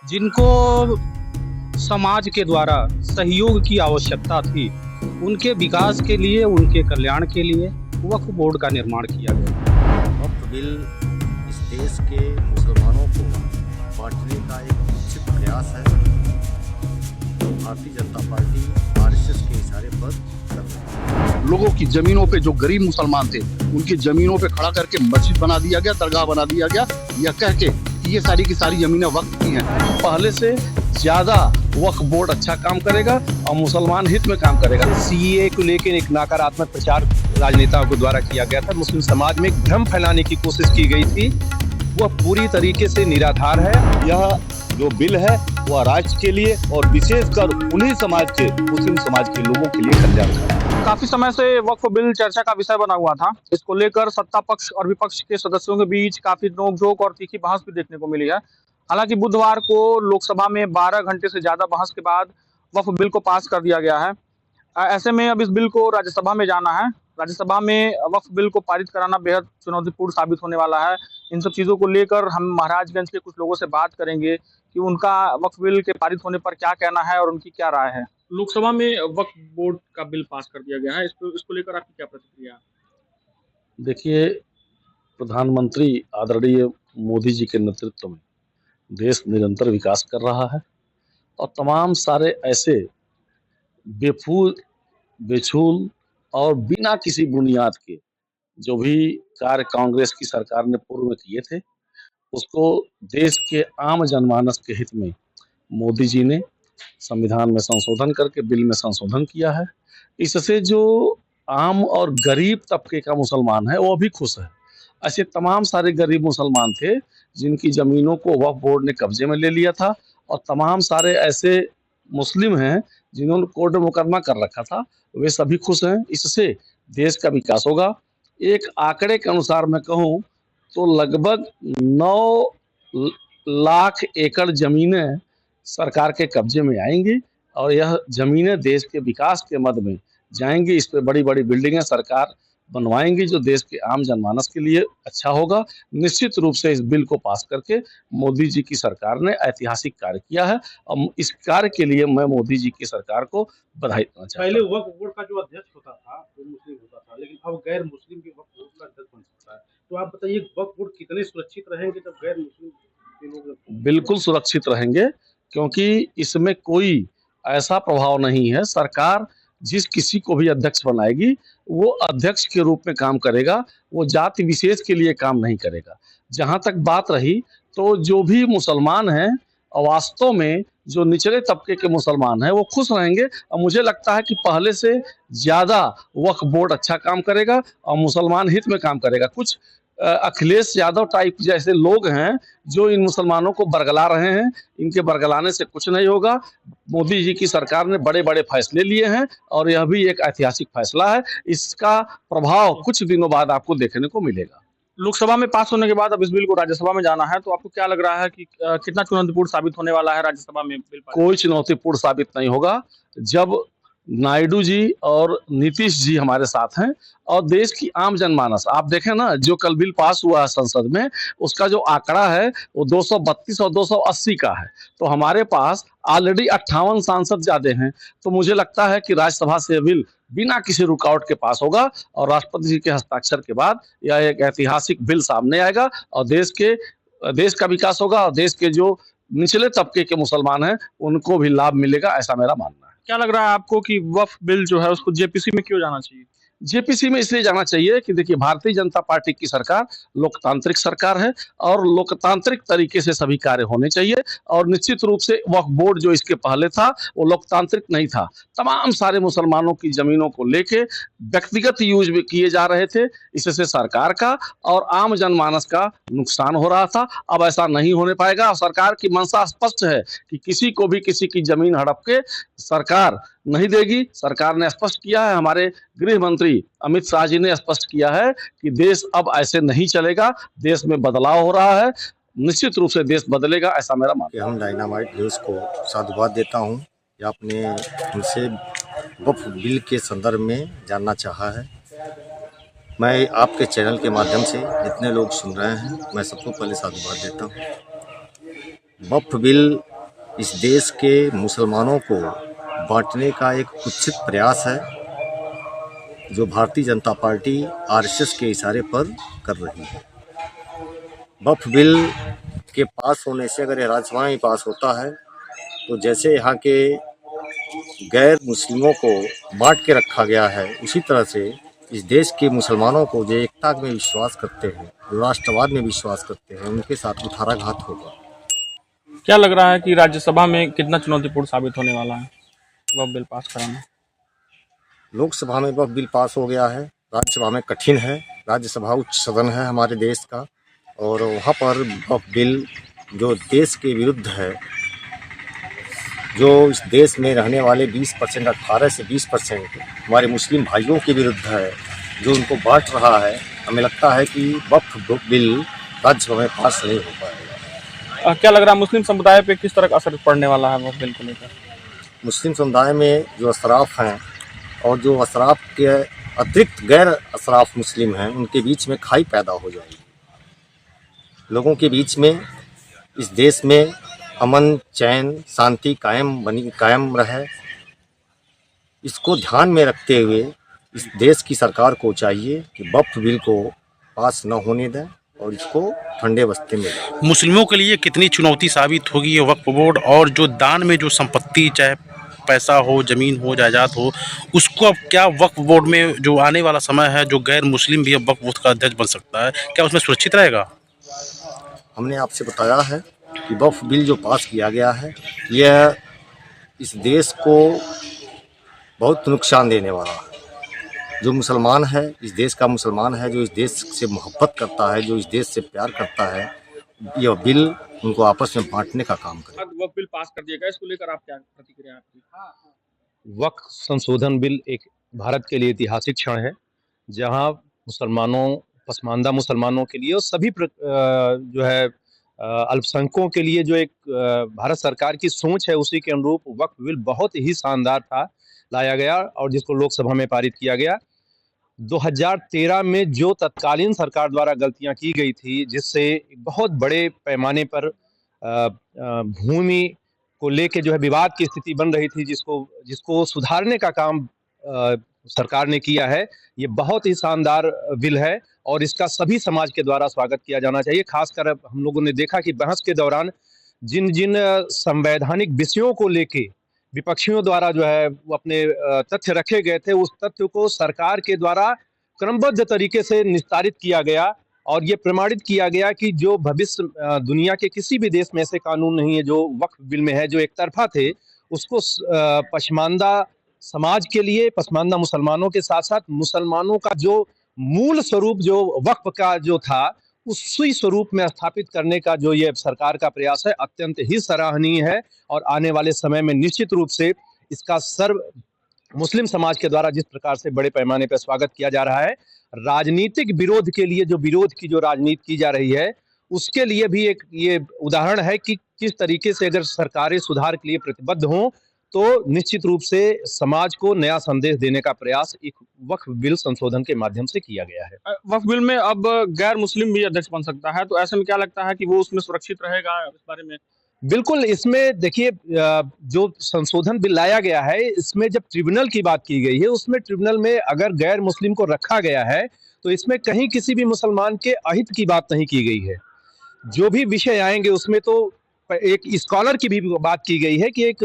जिनको समाज के द्वारा सहयोग की आवश्यकता थी, उनके विकास के लिए, उनके कल्याण के लिए वक्फ बोर्ड का निर्माण किया गया। वक्फ बिल इस देश के मुसलमानों को बांटने का एक निश्चित प्रयास है। भारतीय जनता पार्टी आरएसएस के इशारे पर कर रही है। लोगों की जमीनों पे, जो गरीब मुसलमान थे, उनकी जमीनों पे खड़ा करके मस्जिद बना दिया गया, दरगाह बना दिया गया, यह कह के ये सारी की सारी जमीनें वक्फ की हैं। पहले से ज्यादा वक्फ बोर्ड अच्छा काम करेगा और मुसलमान हित में काम करेगा। सीए को लेकर एक नकारात्मक प्रचार राजनेताओं के द्वारा किया गया था, मुस्लिम समाज में एक भ्रम फैलाने की कोशिश की गई थी, वह पूरी तरीके से निराधार है। यह जो बिल है वह राज्य के लिए और विशेषकर उन्हीं समाज के, मुस्लिम समाज के लोगों के लिए कल्याणकारी है। काफी समय से वक्फ बिल चर्चा का विषय बना हुआ था। इसको लेकर सत्ता पक्ष और विपक्ष के सदस्यों के बीच काफी नोकझोंक और तीखी बहस भी देखने को मिली है। हालांकि बुधवार को लोकसभा में 12 घंटे से ज्यादा बहस के बाद वक्फ बिल को पास कर दिया गया है। ऐसे में अब इस बिल को राज्यसभा में जाना है। राज्यसभा में वक्फ बिल को पारित कराना बेहद चुनौतीपूर्ण साबित होने वाला है। इन सब चीज़ों को लेकर हम महाराजगंज के कुछ लोगों से बात करेंगे कि उनका वक्फ बिल के पारित होने पर क्या कहना है और उनकी क्या राय है। लोकसभा में वक्फ बोर्ड का बिल पास कर दिया गया है, इसको लेकर आपकी क्या प्रतिक्रिया है? देखिए, प्रधानमंत्री आदरणीय मोदी जी के नेतृत्व में देश निरंतर विकास कर रहा है और तमाम सारे ऐसे बेफूल, बेछूल और बिना किसी बुनियाद के जो भी कार्य कांग्रेस की सरकार ने पूर्व में किए थे, उसको देश के आम जनमानस के हित में मोदी जी ने संविधान में संशोधन करके बिल में संशोधन किया है। इससे जो आम और गरीब तबके का मुसलमान है वो भी खुश है। ऐसे तमाम सारे गरीब मुसलमान थे जिनकी ज़मीनों को वक्फ बोर्ड ने कब्जे में ले लिया था और तमाम सारे ऐसे मुस्लिम हैं जिन्होंने कोर्ट में मुकदमा कर रखा था, वे सभी खुश हैं। इससे देश का विकास होगा। एक आंकड़े के अनुसार मैं कहूँ तो लगभग 9 लाख एकड़ ज़मीनें सरकार के कब्जे में आएंगी और यह ज़मीनें देश के विकास के मद में जाएंगी। इस पे बड़ी बड़ी बिल्डिंगें सरकार बनवाएंगी जो देश के आम जनमानस के लिए अच्छा होगा। निश्चित रूप से इस बिल को पास करके मोदी जी की सरकार ने ऐतिहासिक कार्य किया है और इस कार्य के लिए मैं मोदी जी की सरकार को बधाई देना चाहता हूं। पहले वक्फ बोर्ड का जो अध्यक्ष होता था वो मुस्लिम होता था, लेकिन अब गैर मुस्लिम भी वक्फ बोर्ड का अध्यक्ष बन सकता है। तो आप बताइए, वक्फ बोर्ड कितने सुरक्षित रहेंगे जब गैर मुस्लिम के लोग? बिल्कुल सुरक्षित रहेंगे, क्योंकि इसमें कोई ऐसा प्रभाव नहीं है। सरकार जिस किसी को भी अध्यक्ष बनाएगी वो अध्यक्ष के रूप में काम करेगा, वो जाति विशेष के लिए काम नहीं करेगा। जहाँ तक बात रही, तो जो भी मुसलमान हैं वास्तव में जो निचले तबके के मुसलमान हैं वो खुश रहेंगे और मुझे लगता है कि पहले से ज़्यादा वक्फ बोर्ड अच्छा काम करेगा और मुसलमान हित में काम करेगा। कुछ अखिलेश यादव टाइप जैसे लोग हैं जो इन मुसलमानों को बरगला रहे हैं, इनके बरगलाने से कुछ नहीं होगा। मोदी जी की सरकार ने बड़े बड़े फैसले लिए हैं और यह भी एक ऐतिहासिक फैसला है। इसका प्रभाव कुछ दिनों बाद आपको देखने को मिलेगा। लोकसभा में पास होने के बाद अब इस बिल को राज्यसभा में जाना है, तो आपको क्या लग रहा है कि कितना चुनौतीपूर्ण साबित होने वाला है राज्यसभा में बिल पास? कोई चुनौतीपूर्ण साबित नहीं होगा। जब नायडू जी और नीतीश जी हमारे साथ हैं और देश की आम जनमानस, आप देखें ना, जो कल बिल पास हुआ है संसद में, उसका जो आंकड़ा है वो 232 और 280 का है। तो हमारे पास ऑलरेडी 58 सांसद ज्यादा हैं। तो मुझे लगता है कि राज्यसभा से बिल बिना किसी रुकावट के पास होगा और राष्ट्रपति जी के हस्ताक्षर के बाद यह एक ऐतिहासिक बिल सामने आएगा और देश का विकास होगा और देश के जो निचले तबके के मुसलमान हैं उनको भी लाभ मिलेगा, ऐसा मेरा मानना है। क्या लग रहा है आपको कि वक्फ बिल जो है उसको जेपीसी में क्यों जाना चाहिए? जेपीसी में इसलिए जाना चाहिए कि देखिए, भारतीय जनता पार्टी की सरकार लोकतांत्रिक सरकार है और लोकतांत्रिक तरीके से सभी कार्य होने चाहिए और निश्चित रूप से वक्फ बोर्ड जो इसके पहले था वो लोकतांत्रिक नहीं था। तमाम सारे मुसलमानों की जमीनों को लेके व्यक्तिगत यूज भी किए जा रहे थे। इससे सरकार का और आम जनमानस का नुकसान हो रहा था। अब ऐसा नहीं होने पाएगा और सरकार की मंशा स्पष्ट है कि किसी को भी किसी की जमीन हड़प के सरकार नहीं देगी। सरकार ने स्पष्ट किया है, हमारे गृह मंत्री अमित शाह जी ने स्पष्ट किया है कि देश अब ऐसे नहीं चलेगा, देश में बदलाव हो रहा है, निश्चित रूप से देश बदलेगा, ऐसा मेरा मानना है। हम डायनामाइट न्यूज़ को साधुवाद देता हूं कि आपने हमसे वक्फ बिल के संदर्भ में जानना चाहा है। मैं आपके चैनल के माध्यम से जितने लोग सुन रहे हैं, मैं सबको पहले साधुवाद देता हूं। वक्फ बिल इस देश के मुसलमानों को बांटने का एक कुत्सित प्रयास है जो भारतीय जनता पार्टी आरएसएस के इशारे पर कर रही है। वक्फ बिल के पास होने से अगर यह राज्यसभा में पास होता है तो जैसे यहाँ के गैर मुस्लिमों को बांट के रखा गया है, उसी तरह से इस देश के मुसलमानों को जो एकता में विश्वास करते हैं, जो राष्ट्रवाद में विश्वास करते हैं, उनके साथ कुठाराघात होगा। क्या लग रहा है कि राज्यसभा में कितना चुनौतीपूर्ण साबित होने वाला है वक्फ बिल पास कराना? लोकसभा में वक्फ बिल पास हो गया है, राज्यसभा में कठिन है। राज्यसभा उच्च सदन है हमारे देश का, और वहाँ पर वक्फ बिल जो देश के विरुद्ध है, जो इस देश में रहने वाले 20%, 18 से 20% हमारे मुस्लिम भाइयों के विरुद्ध है, जो उनको बांट रहा है। हमें लगता है कि वक्फ बिल राज्यसभा में पास नहीं हो पाएगा। क्या लग रहा है मुस्लिम समुदाय पे किस तरह का असर पड़ने वाला है वक्फ बिल को लेकर? मुस्लिम समुदाय में जो असराफ हैं और जो असराफ के अतिरिक्त गैर असराफ मुस्लिम हैं, उनके बीच में खाई पैदा हो जाएगी। लोगों के बीच में इस देश में अमन, चैन, शांति कायम रहे, इसको ध्यान में रखते हुए इस देश की सरकार को चाहिए कि वक्फ बिल को पास न होने दें और इसको ठंडे बस्ते में दें। मुस्लिमों के लिए कितनी चुनौती साबित होगी ये वक्फ बोर्ड, और जो दान में जो संपत्ति, चाहे पैसा हो, जमीन हो, जायदाद हो, उसको अब क्या वक्फ बोर्ड में जो आने वाला समय है, जो गैर मुस्लिम भी अब वक्फ बोर्ड का अध्यक्ष बन सकता है, क्या उसमें सुरक्षित रहेगा? हमने आपसे बताया है कि वक्फ बिल जो पास किया गया है, यह इस देश को बहुत नुकसान देने वाला है। जो मुसलमान है, इस देश का मुसलमान है, जो इस देश से मोहब्बत करता है, जो इस देश से प्यार करता है, यह बिल उनको आपस में बांटने का काम करे। वक्फ बिल पास कर दिया गया, इसको लेकर आप क्या प्रतिक्रिया आपकी? वक्फ संशोधन बिल एक भारत के लिए ऐतिहासिक क्षण है, जहां मुसलमानों, पसमानदा मुसलमानों के लिए और सभी जो है अल्पसंख्यकों के लिए जो एक भारत सरकार की सोच है, उसी के अनुरूप वक्फ बिल बहुत ही शानदार था लाया गया और जिसको लोकसभा में पारित किया गया। 2013 में जो तत्कालीन सरकार द्वारा गलतियां की गई थी, जिससे बहुत बड़े पैमाने पर भूमि को लेके जो है विवाद की स्थिति बन रही थी, जिसको सुधारने का काम सरकार ने किया है। ये बहुत ही शानदार बिल है और इसका सभी समाज के द्वारा स्वागत किया जाना चाहिए। खासकर हम लोगों ने देखा कि बहस के दौरान जिन जिन संवैधानिक विषयों को लेके विपक्षियों द्वारा जो है वो अपने तथ्य रखे गए थे, उस तथ्य को सरकार के द्वारा क्रमबद्ध तरीके से निस्तारित किया गया और ये प्रमाणित किया गया कि जो भविष्य दुनिया के किसी भी देश में ऐसे कानून नहीं है जो वक्फ बिल में है, जो एक तरफा थे, उसको पसमानदा समाज के लिए, पसमानदा मुसलमानों के साथ साथ मुसलमानों का जो मूल स्वरूप जो वक्फ का जो था, उसी स्वरूप में स्थापित करने का जो ये सरकार का प्रयास है, अत्यंत ही सराहनीय है। और आने वाले समय में निश्चित रूप से इसका सर्व मुस्लिम समाज के द्वारा जिस प्रकार से बड़े पैमाने पर स्वागत किया जा रहा है, राजनीतिक विरोध के लिए जो विरोध की जो राजनीति की जा रही है, उसके लिए भी एक ये उदाहरण है कि किस तरीके से अगर सरकारें सुधार के लिए प्रतिबद्ध हों तो निश्चित रूप से समाज को नया संदेश देने का प्रयास एक वक्फ बिल संशोधन के माध्यम से किया गया है। वक्फ बिल में अब गैर मुस्लिम भी अध्यक्ष बन सकता है, तो ऐसे में क्या लगता है कि वो उसमें सुरक्षित रहेगा? इस बारे में बिल्कुल, इसमें देखिए जो संशोधन बिल लाया गया है, इसमें जब ट्रिब्यूनल की बात की गई है, उसमें ट्रिब्यूनल में अगर गैर मुस्लिम को रखा गया है तो इसमें कहीं किसी भी मुसलमान के अहित की बात नहीं की गई है। जो भी विषय आएंगे उसमें तो एक स्कॉलर की भी बात की गई है कि एक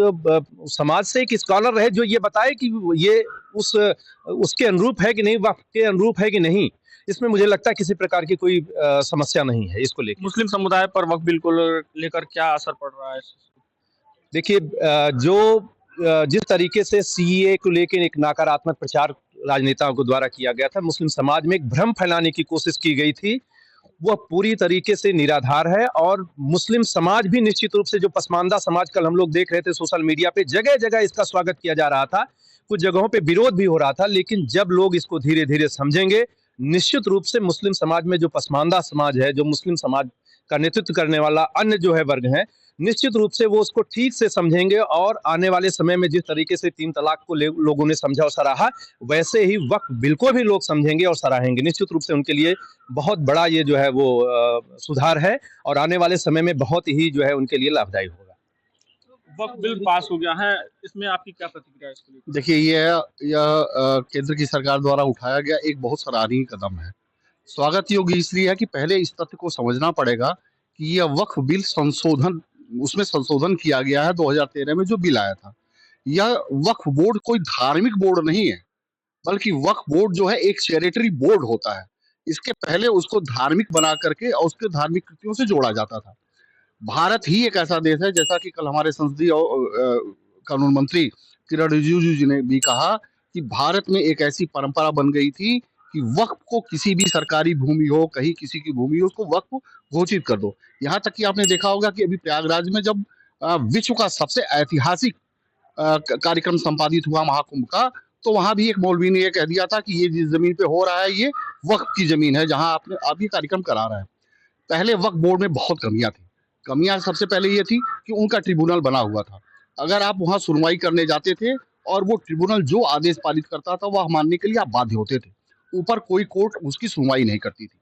समाज से एक स्कॉलर रहे जो ये बताए कि ये उसके अनुरूप है कि नहीं, वक्फ के अनुरूप है कि नहीं। इसमें मुझे लगता है किसी प्रकार की कोई समस्या नहीं है इसको लेकर। मुस्लिम समुदाय पर वक्फ बिल को लेकर क्या असर पड़ रहा है? देखिए जिस तरीके से सीएए को लेकर एक नकारात्मक प्रचार राजनेताओं के द्वारा किया गया था, मुस्लिम समाज में एक भ्रम फैलाने की कोशिश की गई थी, वह पूरी तरीके से निराधार है। और मुस्लिम समाज भी निश्चित रूप से, जो पसमानदा समाज कल हम लोग देख रहे थे सोशल मीडिया पे, जगह जगह इसका स्वागत किया जा रहा था, कुछ जगहों पे विरोध भी हो रहा था। लेकिन जब लोग इसको धीरे धीरे समझेंगे, निश्चित रूप से मुस्लिम समाज में जो पसमानदा समाज है, जो मुस्लिम समाज का नेतृत्व करने वाला अन्य जो है वर्ग है, निश्चित रूप से वो उसको ठीक से समझेंगे और आने वाले समय में जिस तरीके से 3 तलाक को लोगों ने समझा और सराहा, वैसे ही वक्फ बिल को भी लोग समझेंगे और सराहेंगे। निश्चित रूप से उनके लिए बहुत बड़ा ये जो है वो सुधार है और आने वाले समय में बहुत ही जो है उनके लिए लाभदायी होगा। वक्त बिल पास हो गया है, इसमें आपकी क्या प्रतिक्रिया है इसको लेकर? देखिए यह केंद्र की सरकार द्वारा उठाया गया एक बहुत सराहनीय कदम है। स्वागत योग्य इसलिए है कि पहले इस तथ्य को समझना पड़ेगा कि यह वक्फ बिल संशोधन उसमें संशोधन किया गया है 2013 में जो बिल आया था। यह वक्फ बोर्ड कोई धार्मिक बोर्ड नहीं है, बल्कि वक्फ बोर्ड जो है एक चैरिटरी बोर्ड होता है। इसके पहले उसको धार्मिक बना करके और उसके धार्मिक कृतियों से जोड़ा जाता था। भारत ही एक ऐसा देश है, जैसा कि कल हमारे संसदीय कानून मंत्री किरण रिजिजू जी ने भी कहा कि भारत में एक ऐसी परंपरा बन गई थी कि वक्फ को किसी भी सरकारी भूमि हो, कहीं किसी की भूमि हो, उसको वक्फ घोषित कर दो। यहाँ तक कि आपने देखा होगा कि अभी प्रयागराज में जब विश्व का सबसे ऐतिहासिक कार्यक्रम संपादित हुआ महाकुंभ का, तो वहां भी एक मौलवी ने ये कह दिया था कि ये जिस जमीन पे हो रहा है ये वक्फ की जमीन है, जहां आप ये कार्यक्रम करा रहे हैं। पहले वक्फ बोर्ड में बहुत कमियां थी। कमियां सबसे पहले ये थी कि उनका ट्रिब्यूनल बना हुआ था। अगर आप वहां सुनवाई करने जाते थे और वो ट्रिब्यूनल जो आदेश पारित करता था वह मानने के लिए आप बाध्य होते थे। ऊपर कोई कोर्ट उसकी सुनवाई नहीं करती थी।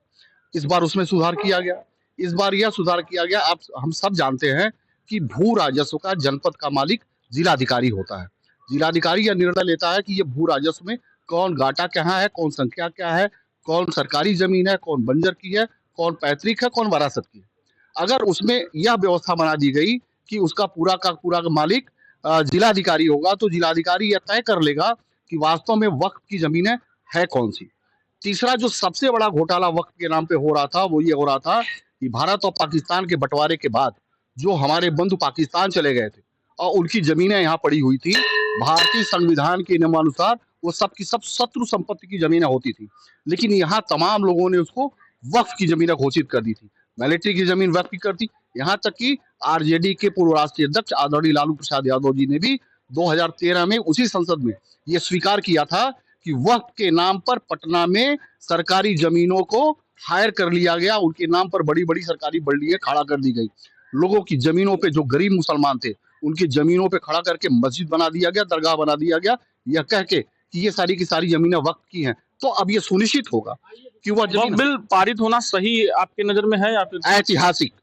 इस बार उसमें सुधार किया गया। इस बार यह सुधार किया गया, आप हम सब जानते हैं कि भू राजस्व का जनपद का मालिक जिलाधिकारी होता है। जिलाधिकारी यह निर्णय लेता है कि ये भू राजस्व में कौन घाटा कहाँ है, कौन संख्या क्या है, कौन सरकारी जमीन है, कौन बंजर की है, कौन पैतृक है, कौन वरासत की है। अगर उसमें यह व्यवस्था बना दी गई कि उसका पूरा का पूरा मालिक जिलाधिकारी होगा, तो जिलाधिकारी यह तय कर लेगा कि वास्तव में वक्फ की जमीनें है कौन सी। तीसरा जो सबसे बड़ा घोटाला वक्फ के नाम पे हो रहा था वो ये हो रहा था कि भारत और पाकिस्तान के बंटवारे के बाद जो हमारे बंधु पाकिस्तान चले गए थे और उनकी जमीनें यहाँ पड़ी हुई थी, भारतीय संविधान के नियमानुसार वो सब की सब शत्रु संपत्ति की जमीनें होती थी, लेकिन यहाँ तमाम लोगों ने उसको वक्फ की जमीनें घोषित कर दी थी। मिलिट्री की जमीन वक्फ की कर दी। यहाँ तक कि आरजेडी के पूर्व राष्ट्रीय अध्यक्ष आदरणीय लालू प्रसाद यादव जी ने भी 2013 में उसी संसद में ये स्वीकार किया था कि वक्फ के नाम पर पटना में सरकारी जमीनों को हायर कर लिया गया, उनके नाम पर बड़ी बड़ी सरकारी बिल्डिंगें खड़ा कर दी गई। लोगों की जमीनों पे, जो गरीब मुसलमान थे उनकी जमीनों पे खड़ा करके मस्जिद बना दिया गया, दरगाह बना दिया गया, यह कह के कि ये सारी की सारी जमीनें वक्फ की हैं। तो अब ये सुनिश्चित होगा कि वह वक्त जमीन बिल पारित होना सही आपके नजर में है या फिर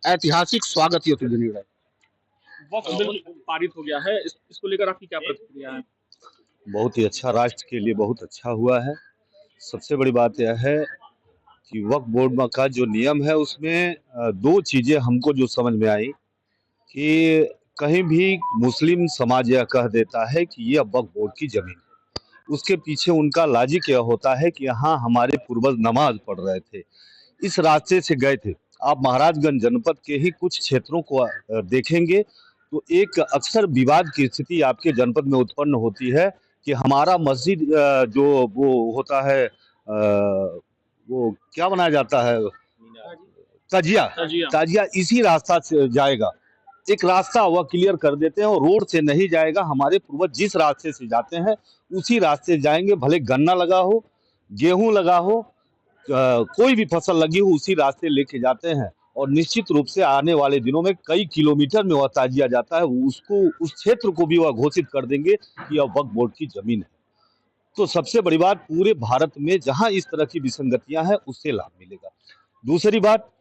ऐतिहासिक स्वागत योग्य निर्णय। वक्त बिल पारित हो गया है, इसको लेकर आपकी क्या प्रतिक्रिया है? बहुत ही अच्छा, राष्ट्र के लिए बहुत अच्छा हुआ है। सबसे बड़ी बात यह है कि वक्फ बोर्ड का जो नियम है उसमें दो चीजें हमको जो समझ में आई कि कहीं भी मुस्लिम समाज यह कह देता है कि यह वक्फ बोर्ड की जमीन है, उसके पीछे उनका लॉजिक यह होता है कि यहाँ हमारे पूर्वज नमाज पढ़ रहे थे, इस रास्ते से गए थे। आप महाराजगंज जनपद के ही कुछ क्षेत्रों को देखेंगे तो एक अक्सर विवाद की स्थिति आपके जनपद में उत्पन्न होती है कि हमारा मस्जिद जो वो होता है वो क्या बनाया जाता है, ताजिया इसी रास्ता से जाएगा। एक रास्ता वह क्लियर कर देते हैं और रोड से नहीं जाएगा। हमारे पूर्वज जिस रास्ते से जाते हैं उसी रास्ते से जाएंगे, भले गन्ना लगा हो, गेहूं लगा हो, कोई भी फसल लगी हो, उसी रास्ते लेके जाते हैं और निश्चित रूप से आने वाले दिनों में कई किलोमीटर में वह ताजिया जाता है, उसको उस क्षेत्र को भी वह घोषित कर देंगे कि यह वक्फ बोर्ड की जमीन है। तो सबसे बड़ी बात, पूरे भारत में जहां इस तरह की विसंगतियां हैं उससे लाभ मिलेगा। दूसरी बात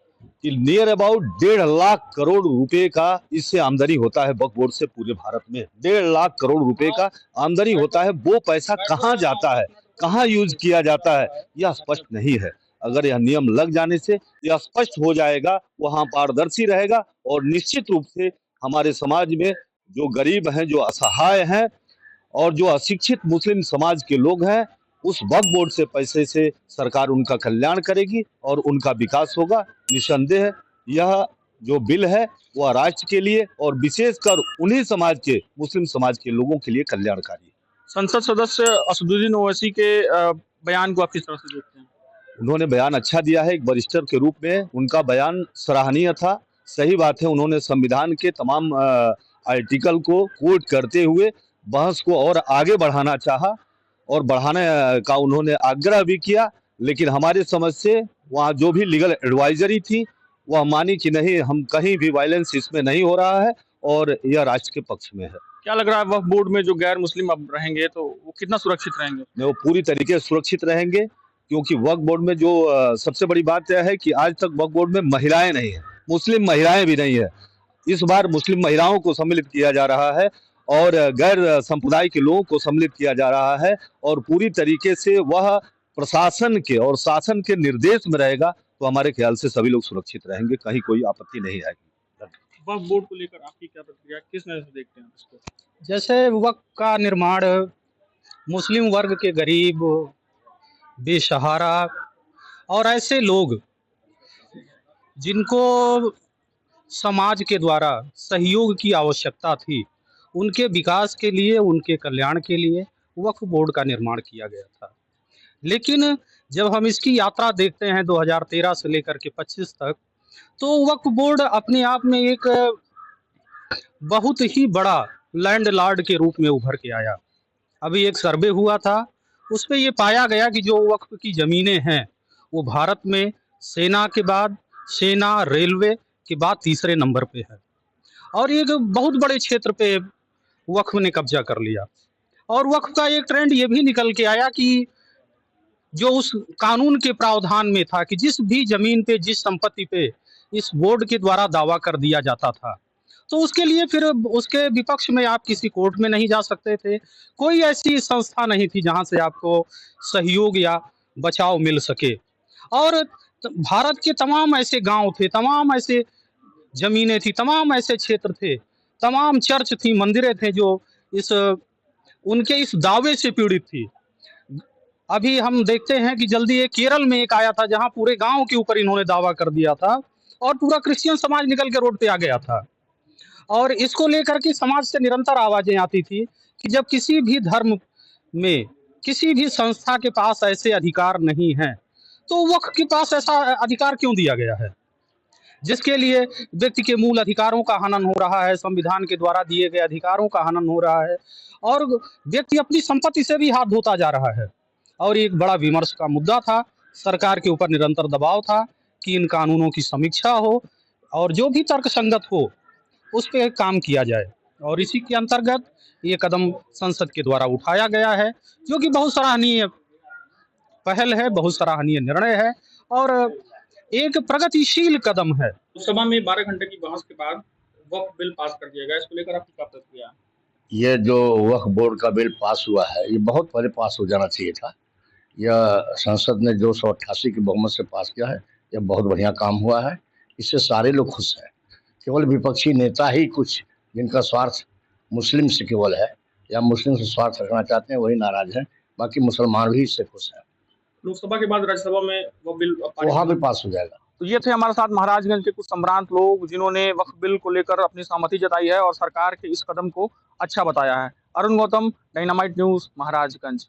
कि नियर अबाउट 1.5 लाख करोड़ रुपए का इससे आमदनी होता है वक्फ बोर्ड से। पूरे भारत में 1.5 लाख करोड़ रुपए का आमदनी होता है। वो पैसा कहाँ जाता है, कहाँ यूज किया जाता है, यह स्पष्ट नहीं है। अगर यह नियम लग जाने से यह स्पष्ट हो जाएगा, वहां पारदर्शी रहेगा और निश्चित रूप से हमारे समाज में जो गरीब हैं, जो असहाय हैं और जो अशिक्षित मुस्लिम समाज के लोग हैं, उस वक्फ बोर्ड से पैसे से सरकार उनका कल्याण करेगी और उनका विकास होगा। निसंदेह यह जो बिल है वह राष्ट्र के लिए और विशेषकर उन्हीं समाज के, मुस्लिम समाज के लोगों के लिए कल्याणकारी है। संसद सदस्य असदुद्दीन ओवैसी के बयान को आप किस तरह से देखते हैं? उन्होंने बयान अच्छा दिया है। एक वरिष्ठ के रूप में उनका बयान सराहनीय था। सही बात है, उन्होंने संविधान के तमाम आर्टिकल को कोट करते हुए बहस को और आगे बढ़ाना चाहा और बढ़ाने का उन्होंने आग्रह भी किया, लेकिन हमारे समझ से वहाँ जो भी लीगल एडवाइजरी थी वह मानी कि नहीं, हम कहीं भी वायलेंस इसमें नहीं हो रहा है और यह राष्ट्र के पक्ष में है। क्या लग रहा है वक्फ बोर्ड में जो गैर मुस्लिम अब रहेंगे तो वो कितना सुरक्षित रहेंगे? वो पूरी तरीके से सुरक्षित रहेंगे, क्योंकि वक्फ बोर्ड में जो सबसे बड़ी बात यह है कि आज तक वक्फ बोर्ड में महिलाएं नहीं है, मुस्लिम महिलाएं भी नहीं है। इस बार मुस्लिम महिलाओं को सम्मिलित किया जा रहा है और गैर संप्रदाय के लोगों को सम्मिलित किया जा रहा है और पूरी तरीके से वह प्रशासन के और शासन के निर्देश में रहेगा, तो हमारे ख्याल से सभी लोग सुरक्षित रहेंगे, कहीं कोई आपत्ति नहीं आएगी। वक्फ बोर्ड को लेकर आपकी क्या प्रतिक्रिया, किस नजर से देखते हैं इसको? जैसे वक्फ का निर्माण मुस्लिम वर्ग के गरीब, बेसहारा और ऐसे लोग जिनको समाज के द्वारा सहयोग की आवश्यकता थी, उनके विकास के लिए, उनके कल्याण के लिए वक्फ बोर्ड का निर्माण किया गया था। लेकिन जब हम इसकी यात्रा देखते हैं 2013 से लेकर के 25 तक, तो वक्फ बोर्ड अपने आप में एक बहुत ही बड़ा लैंडलॉर्ड के रूप में उभर के आया। अभी एक सर्वे हुआ था, उसमें ये पाया गया कि जो वक्फ की ज़मीनें हैं वो भारत में सेना के बाद, सेना रेलवे के बाद तीसरे नंबर पे है और एक बहुत बड़े क्षेत्र पे वक्फ ने कब्जा कर लिया। और वक्फ का एक ट्रेंड ये भी निकल के आया कि जो उस कानून के प्रावधान में था कि जिस भी जमीन पे, जिस संपत्ति पे इस बोर्ड के द्वारा दावा कर दिया जाता था, तो उसके लिए फिर उसके विपक्ष में आप किसी कोर्ट में नहीं जा सकते थे। कोई ऐसी संस्था नहीं थी जहां से आपको सहयोग या बचाव मिल सके। और भारत के तमाम ऐसे गांव थे, तमाम ऐसे जमीनें थी, तमाम ऐसे क्षेत्र थे, तमाम चर्च थी, मंदिरें थे जो इस उनके इस दावे से पीड़ित थी। अभी हम देखते हैं कि जल्दी एक केरल में एक आया था जहां पूरे गांव के ऊपर इन्होंने दावा कर दिया था और पूरा क्रिश्चियन समाज निकल के रोड पे आ गया था। और इसको लेकर के समाज से निरंतर आवाजें आती थी कि जब किसी भी धर्म में, किसी भी संस्था के पास ऐसे अधिकार नहीं हैं, तो वक्फ के पास ऐसा अधिकार क्यों दिया गया है, जिसके लिए व्यक्ति के मूल अधिकारों का हनन हो रहा है, संविधान के द्वारा दिए गए अधिकारों का हनन हो रहा है और व्यक्ति अपनी संपत्ति से भी हाथ धोता जा रहा है। और एक बड़ा विमर्श का मुद्दा था, सरकार के ऊपर निरंतर दबाव था कि इन कानूनों की समीक्षा हो और जो भी तर्कसंगत हो उस पर काम किया जाए। और इसी के अंतर्गत ये कदम संसद के द्वारा उठाया गया है, जो कि बहुत सराहनीय पहल है, बहुत सराहनीय निर्णय है और एक प्रगतिशील कदम है। लोकसभा में 12 घंटे की बहस के बाद वक्फ बिल पास कर दिया गया, इसको लेकर आपकी क्या प्रतिक्रिया? ये जो वक्फ बोर्ड का बिल पास हुआ है, ये बहुत पहले पास हो जाना चाहिए था। यह संसद ने 288 की बहुमत से पास किया है, यह बहुत बढ़िया काम हुआ है, इससे सारे लोग खुश हैं। केवल विपक्षी नेता ही कुछ, जिनका स्वार्थ मुस्लिम से केवल है या मुस्लिम से स्वार्थ रखना चाहते हैं, वही नाराज हैं, बाकी मुसलमान भी इससे खुश हैं। लोकसभा के बाद राज्यसभा में वो बिल वहाँ भी पास हो जाएगा। तो ये थे हमारे साथ महाराजगंज के कुछ संभ्रांत लोग जिन्होंने वक्फ बिल को लेकर अपनी सहमति जताई है और सरकार के इस कदम को अच्छा बताया है। Arun Gautam, dynamite news, Maharajganj.